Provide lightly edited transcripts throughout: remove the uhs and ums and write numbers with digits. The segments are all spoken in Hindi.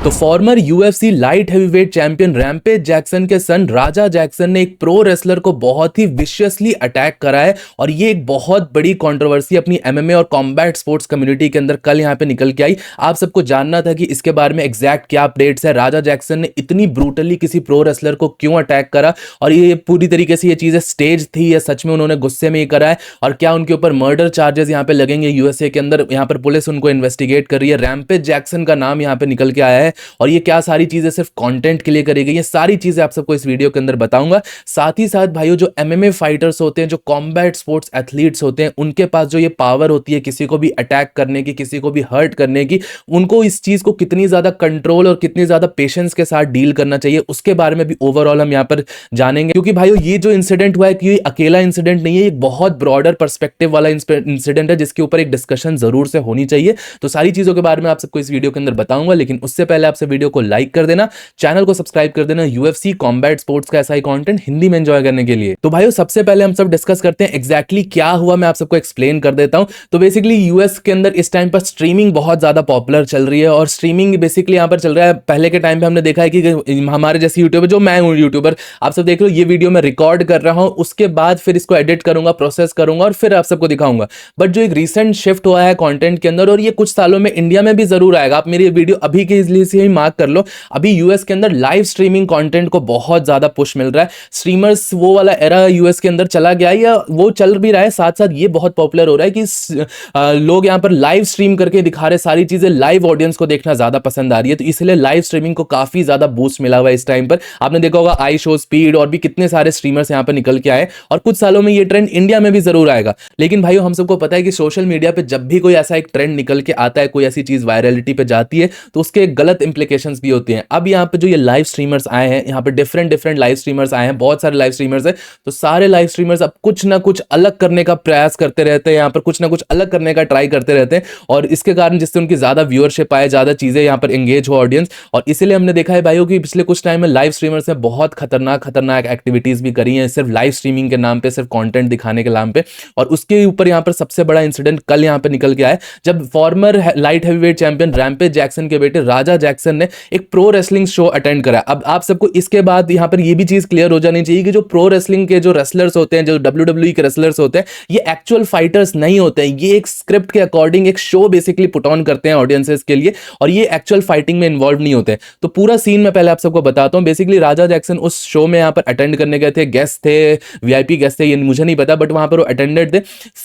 तो farmer UFC light heavyweight champion rampage Jackson के सन राजा जैक्सन ने एक प्रो रेसलर को बहुत ही विशियसली अटैक करा है और ये एक बहुत बड़ी कंट्रोवर्सी अपनी एमएमए और कॉम्बैट स्पोर्ट्स कम्युनिटी के अंदर कल यहाँ पे निकल के आई। आप सबको जानना था कि इसके बारे में एग्जैक्ट क्या अपडेट्स है, राजा जैक्सन ने इतनी ब्रूटली किसी प्रो रेसलर को क्यों अटैक करा और ये पूरी तरीके से ये चीजें स्टेज थी या सच में उन्होंने गुस्से में ही करा है और क्या उनके ऊपर मर्डर चार्जेस यहाँ पे लगेंगे यूएसए के अंदर। यहाँ पर पुलिस उनको इन्वेस्टिगेट कर रही है, रैम्पेज जैक्सन का नाम यहाँ पे निकल के आया है और ये क्या सारी चीजें सिर्फ कंटेंट के लिए करी गई है, सारी चीजें आप सबको इस वीडियो के अंदर बताऊंगा। साथ ही साथ भाइयों, जो एमएमए फाइटर्स होते हैं, जो कॉम्बैट स्पोर्ट्स एथलीट्स होते हैं, उनके पास जो ये पावर होती है किसी को भी अटैक करने की, किसी को भी हर्ट करने की, उनको इस चीज को कितनी ज्यादा कंट्रोल और कितनी ज्यादा पेशेंस के साथ डील करना चाहिए उसके बारे में भी ओवरऑल हम यहाँ पर जानेंगे। क्योंकि भाइयों ये जो इंसिडेंट हुआ है कि ये अकेला इंसिडेंट नहीं है, एक बहुत ब्रॉडर पर्सपेक्टिव वाला इंसिडेंट है जिसके ऊपर एक डिस्कशन जरूर से होनी चाहिए। तो सारी चीजों के बारे में आप सबको इस वीडियो के अंदर बताऊंगा, लेकिन उससे पहले आपसे वीडियो को लाइक कर देना, चैनल को सब्सक्राइब कर देना यूएफसी कॉम्बैट स्पोर्ट्स का ऐसा ही कंटेंट हिंदी में एंजॉय करने के लिए। तो भाइयों सबसे पहले हम सब डिस्कस करते हैं एग्जैक्टली क्या हुआ, मैं आप सबको एक्सप्लेन कर देता हूं। तो बेसिकली यूएस के अंदर इस टाइम पर स्ट्रीमिंग बहुत ज्यादा पॉपुलर चल रही है और स्ट्रीमिंग बेसिकली यहां पर चल रहा है। पहले के टाइम पे हमने देखा है कि हमारे जैसे यूट्यूबर, जो मैं हूं यूट्यूबर, आप सब देख लो ये वीडियो मैं रिकॉर्ड कर रहा हूं, उसके बाद फिर इसको एडिट करूंगा, प्रोसेस करूंगा और फिर आप सबको दिखाऊंगा। बट जो एक रिसेंट शिफ्ट हुआ है कंटेंट के अंदर और ये कुछ सालों में इंडिया में भी जरूर आएगा, आप मेरी वीडियो अभी के लिए से ही मार्क कर लो, अभी यूएस के अंदर लाइव स्ट्रीमिंग कंटेंट को बहुत ज्यादा पुश मिल रहा है। स्ट्रीमर्स वो वाला एरा यूएस के अंदर चला गया या वो चल भी रहा है, साथ साथ ये बहुत पॉपुलर हो रहा है कि लोग यहां पर लाइव स्ट्रीम करके दिखा रहे, सारी चीजें लाइव ऑडियंस को देखना ज्यादा पसंद आ रही है। तो इसलिए लाइव स्ट्रीमिंग को काफी ज्यादा बूस्ट मिला हुआ है इस टाइम पर। आपने देखा होगा आई शो स्पीड और भी कितने सारे स्ट्रीमर्स यहां पर निकल के आए और कुछ सालों में ये ट्रेंड इंडिया में भी जरूर आएगा। लेकिन भाइयों हम सबको पता है कि सोशल मीडिया पे जब भी कोई ऐसा एक ट्रेंड निकल के आता है, कोई ऐसी चीज वायरलिटी पे जाती है, तो उसके गलत इंप्लीकेशंस भी होती हैं। अब यहाँ पे जो ये लाइव स्ट्रीमर्स आए हैं, यहाँ पे डिफरेंट लाइव स्ट्रीमर्स आए हैं, बहुत सारे लाइव स्ट्रीमर्स हैं, तो सारे लाइव स्ट्रीमर्स अब कुछ ना कुछ अलग करने का प्रयास करते रहते हैं, यहाँ पर कुछ ना कुछ अलग करने का ट्राई करते रहते हैं और इसके कारण जिससे उनकी ज्यादा व्यूअरशिप आए, ज्यादा चीजें यहाँ पर एंगेज हो ऑडियंस। और इसीलिए हमने देखा है भाइयों कि पिछले कुछ टाइम में लाइव स्ट्रीमर्स ने बहुत खतरनाक एक्टिविटीज भी करी हैं, सिर्फ लाइव स्ट्रीमिंग के नाम पे, सिर्फ कंटेंट दिखाने के नाम पे। और उसके ऊपर यहाँ पर सबसे बड़ा इंसिडेंट कल यहाँ पे निकल के आया जब farmer light heavyweight champion rampage Jackson के बेटे राजा जैक्सन ने एक प्रो रेसलिंग शो अटेंड करा। अब आप सबको इसके बाद यहाँ पर ये भी चीज क्लियर हो जानी चाहिए कि जो प्रो रेसलिंग के जो रेसलर्स होते हैं, जो डब्ल्यूडब्ल्यूई के रेसलर्स होते हैं, ये एक्चुअल फाइटर्स नहीं होते हैं। ये एक स्क्रिप्ट के अकॉर्डिंग एक शो बेसिकली पुट ऑन करते हैं ऑडियंसेस के लिए और ये एक्चुअल फाइटिंग में इन्वॉल्व नहीं होते। तो पूरा सीन मैं पहले आप सबको बताता हूं। बेसिकली राजा जैक्सन उस शो में यहाँ पर अटेंड करने गए थे, गेस्ट थे, वीआईपी गेस्ट थे, ये मुझे नहीं पता, बट वहां पर वो अटेंडेड थे।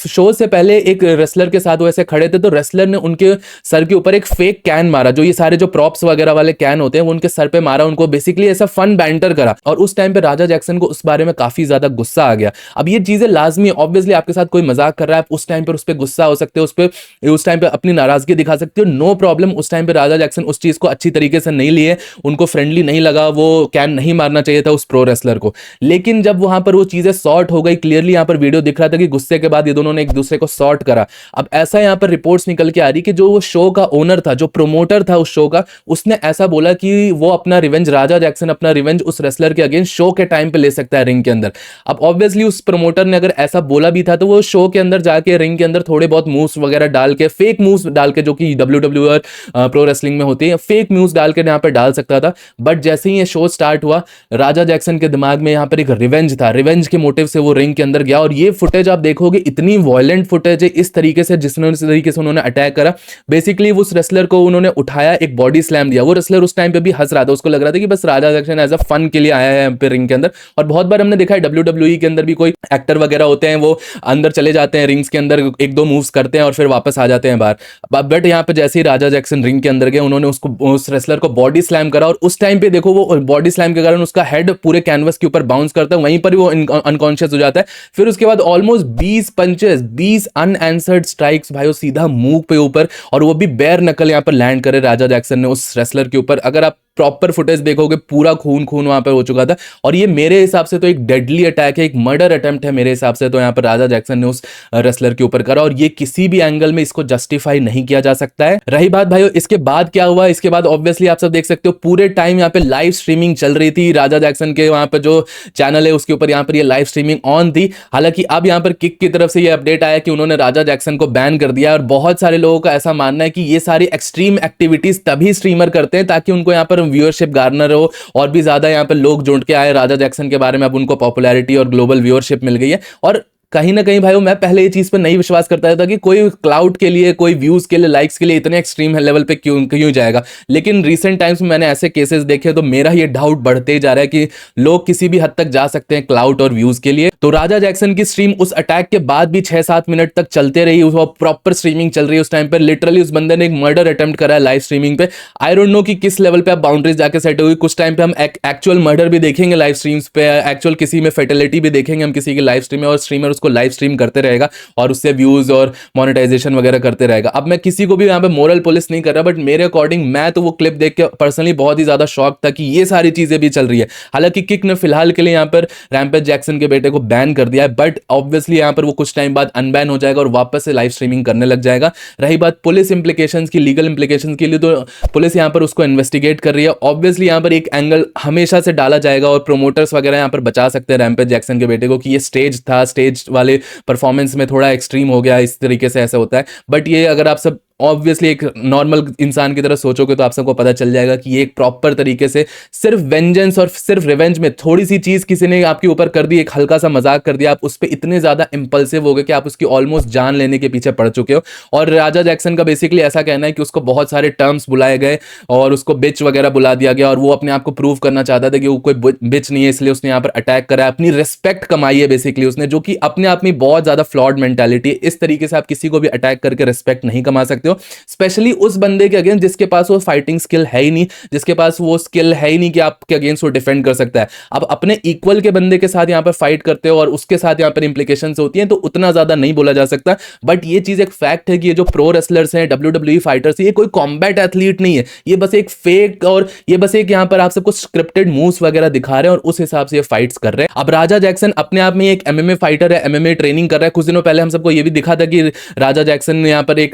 शो से पहले एक रेसलर के साथ वो ऐसे खड़े थे, तो रेसलर ने उनके सर के ऊपर एक फेक कैन मारा, जो ये सारे जो प्रॉप्स वगैरह वाले कैन होते हैं वो उनके सर पे मारा, उनको बेसिकली ऐसा फन बैंटर करा और उस टाइम पे राजा जैक्सन को उस बारे में काफी ज्यादा गुस्सा आ गया। अब ये चीजें लाजमी, ऑब्वियसली आपके साथ कोई मजाक कर रहा है, आप उस टाइम पर उस पर गुस्सा हो सकते हो, उस टाइम पे अपनी नाराजगी दिखा सकते हो, नो प्रॉब्लम। उस टाइम पे राजा जैक्सन उस चीज को अच्छी तरीके से नहीं लिए, उनको फ्रेंडली नहीं लगा, वो कैन नहीं मारना चाहिए था उस प्रो रेसलर को। लेकिन जब वहां पर वो चीजें सॉर्ट हो गई, क्लियरली यहां पर वीडियो दिख रहा था कि गुस्से के बाद ये दोनों ने एक दूसरे को सॉर्ट करा। अब ऐसा यहां पर रिपोर्ट्स निकल के आ रही कि जो वो शो का ओनर था, जो प्रोमोटर था उस शो का, उसने ऐसा बोला कि वो अपना रिवेंज, राजा जैक्सन अपना रिवेंज उस रेसलर के अगेंस्ट शो के टाइम पे ले सकता है रिंग के अंदर। अब ऑब्वियसली उस प्रोमोटर ने अगर ऐसा बोला भी था तो वो शो के अंदर जाके रिंग के अंदर थोड़े बहुत मूव्स वगैरह डाल के, फेक मूव्स डाल के, जो कि डब्ल्यूडब्ल्यू और प्रो रेसलिंग में होती है, फेक मूव्स डाल के यहाँ पे डाल सकता था। बट जैसे ही ये शो स्टार्ट हुआ, राजा जैक्सन के दिमाग में यहाँ पर एक रिवेंज था, रिवेंज के मोटिव से वो रिंग के अंदर गया और ये फुटेज आप देखोगे इतनी वायलेंट फुटेज है, इस तरीके से जिस तरीके से उन्होंने अटैक करा। बेसिकली उस रेसलर को उन्होंने उठाया, एक बॉडी स्लैम दिया। वो रेसलर उस टाइम पे भी हंस रहा था, उसको लग रहा था कि बस राजा जैक्सन एज अ फन के लिए आया है यहाँ पे रिंग के अंदर। और बहुत बार हमने देखा है डब्ल्यूडब्ल्यूई के अंदर भी कोई एक्टर वगैरह होते हैं, वो अंदर चले जाते हैं रिंग्स के अंदर, एक दो मूव्स करते हैं और फिर वापस आ जाते हैं बाहर। बट यहाँ पे जैसे ही राजा जैक्सन रिंग के अंदर गए, उन्होंने उसको, उस रेसलर को बॉडी स्लैम करा और उस टाइम पे देखो वो बॉडी स्लैम के कारण उसका हेड पूरे कैनवस के ऊपर बाउंस करता है, वहीं पर वो अनकॉन्शियस हो जाता है। फिर उसके बाद ऑलमोस्ट 20 पंचेस, 20 अनआंसर्ड स्ट्राइक्स भाई सीधा मुंह पे ऊपर, और वो भी बेयर नकल यहाँ पर लैंड करे राजा जैक्सन ने उस रेसलर के ऊपर। अगर आप प्रॉपर फुटेज देखोगे पूरा खून खून वहां पर हो चुका था। और ये मेरे हिसाब से तो एक डेडली अटैक है, एक मर्डर अटेम्प्ट है मेरे हिसाब से। तो यहाँ पर राजा जैक्सन ने उस रेसलर के ऊपर करा और ये किसी भी एंगल में इसको जस्टिफाई नहीं किया जा सकता है। रही बात भाइयों इसके बाद क्या हुआ, इसके बाद ऑब्वियसली आप सब देख सकते हो पूरे टाइम यहाँ पे लाइव स्ट्रीमिंग चल रही थी। राजा जैक्सन के वहां पर जो चैनल है उसके ऊपर यहाँ पर ये लाइव स्ट्रीमिंग ऑन थी। हालांकि अब यहाँ पर किक की तरफ से ये अपडेट आया कि उन्होंने राजा जैक्सन को बैन कर दिया। और बहुत सारे लोगों का ऐसा मानना है कि ये सारी एक्सट्रीम एक्टिविटीज तभी स्ट्रीमर करते हैं ताकि उनको यहाँ पर व्यूअरशिप गार्नर हो और भी ज्यादा यहाँ पर लोग जुड़ के आए राजा जैक्सन के बारे में। अब उनको पॉपुलैरिटी और ग्लोबल व्यूअरशिप मिल गई है। और कहीं ना कहीं भाई मैं पहले ये चीज पर नहीं विश्वास करता था कि कोई क्लाउड के लिए, कोई व्यूज के लिए, लाइक्स के लिए इतने एक्सट्रीम लेवल पे क्यों क्यों जाएगा। लेकिन रिसेंट टाइम्स में मैंने ऐसे केसेस देखे तो मेरा ये डाउट बढ़ते ही जा रहा है कि लोग किसी भी हद तक जा सकते हैं क्लाउड और व्यूज के लिए। तो राजा जैक्सन की स्ट्रीम उस अटैक के बाद भी 6-7 मिनट तक चलते रही, प्रॉपर स्ट्रीमिंग चल रही है उस टाइम पे। लिटरली उस बंदे ने एक मर्डर अटेम्प्ट करा है लाइव स्ट्रीमिंग पे। आई डोंट नो कि किस लेवल पे आप बाउंड्रीज जाके सेट होगी। कुछ टाइम पे हम एक्चुअल मर्डर भी देखेंगे लाइव स्ट्रीम्स पे, एक्चुअल किसी में फेटलिटी भी देखेंगे हम किसी की लाइव स्ट्रीम में, और स्ट्रीमर उसको लाइव स्ट्रीम करते रहेगा और उससे व्यूज और मोनेटाइजेशन वगैरह करते रहेगा। अब मैं किसी को भी यहां पे मोरल पुलिस नहीं कर रहा, बट मेरे अकॉर्डिंग मैं तो वो क्लिप देख के पर्सनली बहुत ही ज्यादा शॉक था कि ये सारी चीजें भी चल रही है। हालांकि किक ने फिलहाल के लिए यहां पर रैम्पेज जैक्सन के बेटे को बैन कर दिया है, बट ऑब्वियसली यहां पर वो कुछ टाइम बाद अनबैन हो जाएगा और वापस से लाइव स्ट्रीमिंग करने लग जाएगा। रही बात पुलिस इंप्लीकेशंस की, लीगल इंप्लीकेशंस के लिए, तो पुलिस यहां पर उसको इन्वेस्टिगेट कर रही है। ऑब्वियसली यहां पर एक एंगल हमेशा से डाला जाएगा और प्रोमोटर्स वगैरह यहां पर बचा सकते हैं रैम्पेज जैक्सन के बेटे को कि ये स्टेज था, स्टेज वाले परफॉर्मेंस में थोड़ा एक्सट्रीम हो गया, इस तरीके से ऐसा होता है। बट ये अगर आप सब ऑब्वियसली एक नॉर्मल इंसान की तरह सोचोगे तो आप सबको पता चल जाएगा कि ये एक प्रॉपर तरीके से सिर्फ वेंजेंस और सिर्फ रिवेंज में थोड़ी सी चीज किसी ने आपके ऊपर कर दी, एक हल्का सा मजाक कर दिया, आप उस पर इतने ज्यादा इंपल्सिव हो गए कि आप उसकी ऑलमोस्ट जान लेने के पीछे पड़ चुके हो। और राजा जैक्सन का बेसिकली ऐसा कहना है कि उसको बहुत सारे टर्म्स बुलाए गए और उसको बिच वगैरह बुला दिया गया और वो अपने आप को प्रूव करना चाहता था कि वो कोई बिच नहीं है, इसलिए उसने यहाँ पर अटैक करा, अपनी रिस्पेक्ट कमाई है बेसिकली उसने, जो कि अपने आप में बहुत ज्यादा फ्लॉड मेंटालिटी है। इस तरीके से आप किसी को भी अटैक करके रिस्पेक्ट नहीं कमा सकते हो, स्पेशली उस बंदे के अगेंस्ट जिसके पास वो फाइटिंग स्किल है ही नहीं, जिसके पास वो स्किल है ही नहीं कि आपके अगेंस्ट वो डिफेंड कर सकता है। अब अपने इक्वल के बंदे के साथ यहां पर फाइट करते हो और उसके साथ यहां पर इंप्लीकेशंस होती हैं तो उतना ज्यादा नहीं बोला जा सकता। बट ये चीज एक फैक्ट है कि ये जो प्रो रेसलर्स हैं, WWE फाइटर्स, ये कोई कॉम्बैट एथलीट नहीं है, ये बस एक फेक और ये बस एक यहां पर आप सबको स्क्रिप्टेड मूव्स वगैरह दिखा रहे हैं और उस हिसाब से ये फाइट्स कर रहे हैं। अब राजा जैक्सन अपने आप में एक MMA फाइटर है, MMA ट्रेनिंग कर रहा है। कुछ दिनों पहले हम सबको ये भी दिखा था कि राजा जैक्सन ने यहां पर एक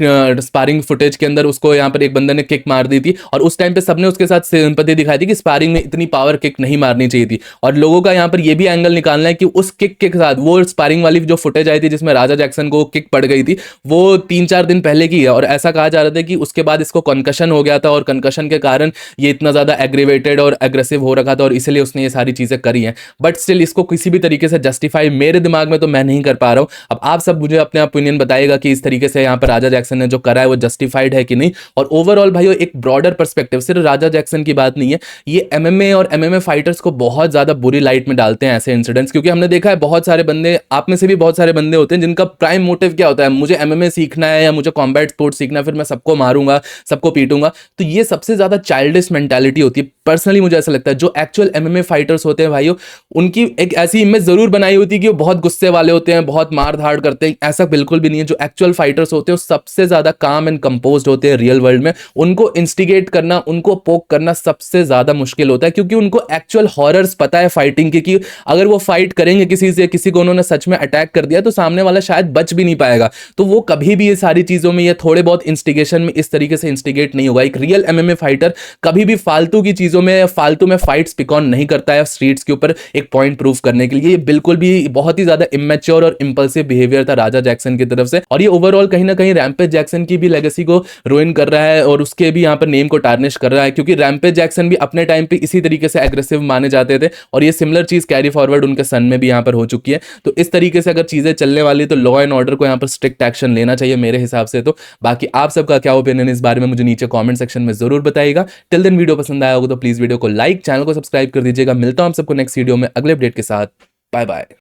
स्पारिंग फुटेज के अंदर उसको यहां पर एक बंदे ने किक मार दी थी और उस टाइम पे सबने उसके साथ सिंपैथी दिखाई थी कि स्पारिंग में इतनी पावर किक नहीं मारनी चाहिए थी। और लोगों का यहां पर यह भी एंगल निकालना है कि उस किक के साथ वो स्पारिंग वाली जो फुटेज आई थी जिसमें राजा जैक्सन को किक पड़ गई थी, वो 3-4 दिन पहले की है और ऐसा कहा जा रहा था कि उसके बाद इसको कंकशन हो गया था और कंकशन के कारण ये इतना ज्यादा एग्रीवेटेड और एग्रेसिव हो रखा था और इसलिए उसने ये सारी चीजें करी हैं। बट स्टिल इसको किसी भी तरीके से जस्टिफाई मेरे दिमाग में तो मैं नहीं कर पा रहा हूं। अब आप सब मुझे अपने ओपिनियन बताइएगा कि इस तरीके से यहां पर राजा जैक्सन ने जो करा है वो जस्टिफाइड है कि नहीं। और ओवरऑल भाइयों एक ब्रॉडर पर्सपेक्टिव, सिर्फ राजा जैक्सन की बात नहीं है, ये MMA और MMA फाइटर्स को बहुत ज्यादा बुरी लाइट में डालते हैं ऐसे इंसिडेंट्स, क्योंकि हमने देखा है बहुत सारे बंदे, आप में से भी बहुत सारे बंदे होते हैं जिनका प्राइम मोटिव क्या होता है, मुझे MMA सीखना है या मुझे कॉम्बैट स्पोर्ट सीखना है, फिर मैं सबको मारूंगा, सबको पीटूंगा। तो ये सबसे ज्यादा चाइल्डिश मेंटालिटी होती है। पर्सनली मुझे ऐसा लगता है जो एक्चुअल MMA फाइटर्स होते हैं भाइयों, उनकी एक ऐसी इमेज जरूर बनाई होती है कि वो बहुत गुस्से वाले होते हैं, बहुत मार धाड़ करते हैं, ऐसा बिल्कुल भी नहीं है। जो एक्चुअल फाइटर्स होते हैं वो सबसे ज्यादा काम एंड कंपोज्ड होते हैं रियल वर्ल्ड में। उनको इंस्टिगेट करना, उनको पोक करना सबसे ज्यादा मुश्किल होता है क्योंकि उनको एक्चुअल हॉरर्स पता है फाइटिंग की, कि अगर वो फाइट करेंगे किसी से, किसी को उन्होंने सच में अटैक कर दिया तो सामने वाला शायद बच भी नहीं पाएगा। तो वो कभी भी ये सारी चीजों में, ये थोड़े बहुत इंस्टिगेशन में इस तरीके से इंस्टिगेट नहीं होगा। एक रियल MMA फाइटर कभी भी फालतू की चीजों में, फालतू में फाइट्स पिक ऑन नहीं करता है स्ट्रीट्स के ऊपर एक पॉइंट प्रूव करने के लिए। ये बिल्कुल भी बहुत ही ज्यादा इमेच्योर और इंपल्सिव बिहेवियर था राजा जैक्सन की तरफ से, और ये ओवरऑल कहीं ना कहीं रैम्पेज जैक्सन की भी लेगेसी को रुइन कर रहा है और उसके भी यहाँ पर नेम को टार्निश कर रहा है, क्योंकि रैम्पेज जैक्सन भी अपने टाइम पे इसी तरीके से एग्रेसिव माने जाते थे और ये सिमिलर चीज कैरी फॉरवर्ड उनके सन में भी यहाँ पर हो चुकी है। तो इस तरीके से अगर चीजें चलने वाली तो लॉ एंड ऑर्डर को यहाँ पर स्ट्रिक्ट एक्शन लेना चाहिए मेरे हिसाब से। तो बाकी आप सबका क्या ओपिनियन इस बारे में मुझे नीचे कमेंट सेक्शन में जरूर बताइएगा। टिल देन वीडियो पसंद आया होगा तो प्लीज वीडियो को लाइक, चैनल को सब्सक्राइब कर दीजिएगा। मिलता हूं आप सबको नेक्स्ट वीडियो में अगले अपडेट के साथ। Bye bye.